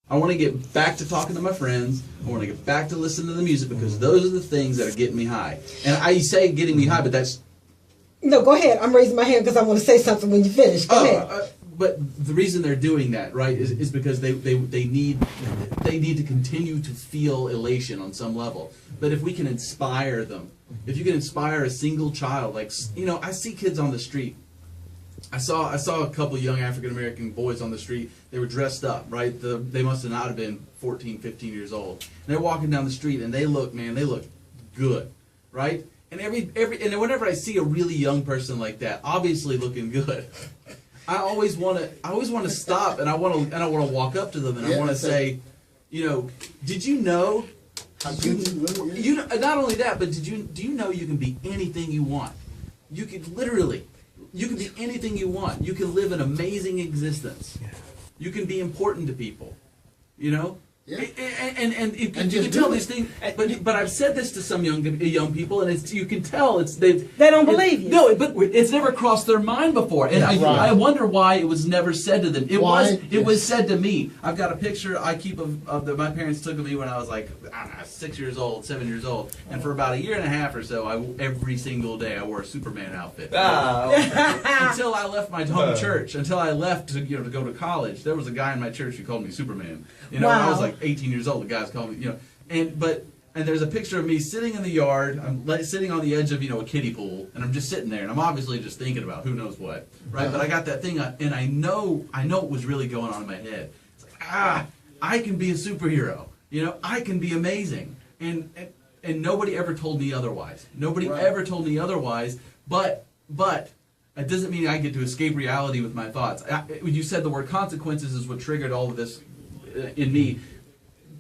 I want to get back to talking to my friends. I want to get back to listening to the music because those are the things that are getting me high. And I say getting me high, but that's... No, go ahead. I'm raising my hand because I want to say something when you finish. Go ahead. But the reason they're doing that, right, is because they need to continue to feel elation on some level. But if we can inspire them, if you can inspire a single child, like, you know, I see kids on the street. I saw a couple young African American boys on the street. They were dressed up, right? They must have not have been 14, 15 years old. And they're walking down the street, and they look good, right? And and whenever I see a really young person like that, obviously looking good, I always want to stop, and I want to walk up to them, and I want to say, you know, did you know? You know, not only that, but do you know you can be anything you want? You can literally. You can be anything you want. You can live an amazing existence. You can be important to people, you know. Yeah. And you can tell these things. But I've said this to some young people, and you can tell they don't believe you. No, but it's never crossed their mind before, and I wonder why it was never said to them. It was said to me. I've got a picture I keep of that my parents took of me when I was like, I don't know, 6 years old, 7 years old, and for about a year and a half or so, every single day I wore a Superman outfit. Until I left my home church, until I left to go to college, there was a guy in my church who called me Superman. You know, I was like 18 years old. The guys called me, you know, and there's a picture of me sitting in the yard. I'm sitting on the edge of a kiddie pool, and I'm just sitting there, and I'm obviously just thinking about who knows what, right? But I got that thing, and I know what was really going on in my head. It's like, I can be a superhero. You know, I can be amazing, and nobody ever told me otherwise. Nobody ever told me otherwise. But it doesn't mean I get to escape reality with my thoughts. When you said the word consequences is what triggered all of this in me.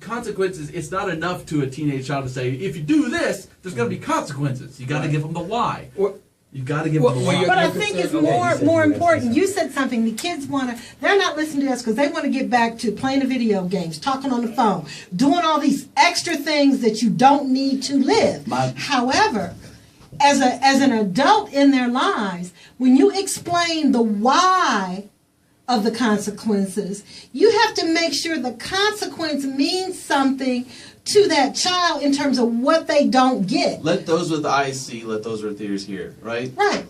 Consequences, it's not enough to a teenage child to say, if you do this, there's going to be consequences. You got to give them the why. You got to give them the why. But I think it's more important. You said something. The kids they're not listening to us because they want to get back to playing the video games, talking on the phone, doing all these extra things that you don't need to live. However, as an adult in their lives, when you explain the why of the consequences, you have to make sure the consequence means something to that child in terms of what they don't get. Let those with eyes see, let those with ears hear, right? Right.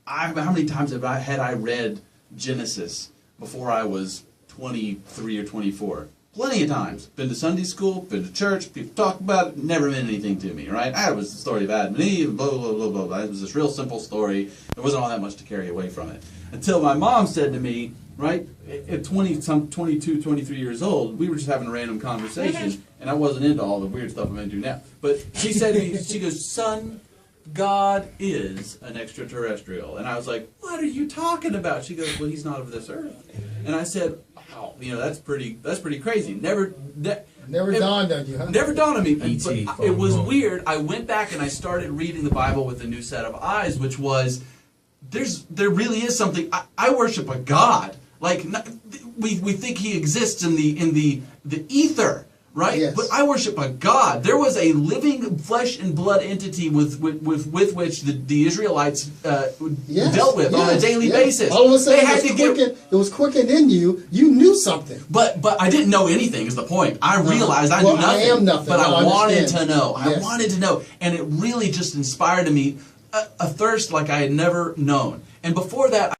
How many times have I read Genesis before I was 23 or 24? Plenty of times. Been to Sunday school, been to church, people talk about it, never meant anything to me, right? It was the story of Adam and Eve, blah, blah, blah, blah, blah. It was this real simple story. There wasn't all that much to carry away from it. Until my mom said to me, right, at 22, 23 years old, we were just having a random conversation, and I wasn't into all the weird stuff I'm into now. But she said to me, she goes, son, God is an extraterrestrial. And I was like, what are you talking about? She goes, well, he's not of this earth. And I said, wow, that's pretty crazy. Never dawned on you, huh? Never dawned on me. But it was weird. I went back and I started reading the Bible with a new set of eyes, which was, there really is something. I worship a God. Like, we think he exists in the ether, right? Yes. But I worship a God. There was a living flesh and blood entity with which the Israelites dealt with on a daily basis. All of a sudden, it was quickened in you. You knew something. But I didn't know anything is the point. I realized I knew nothing. I am nothing. But I wanted to know. Yes. I wanted to know. And it really just inspired in me a thirst like I had never known. And before that,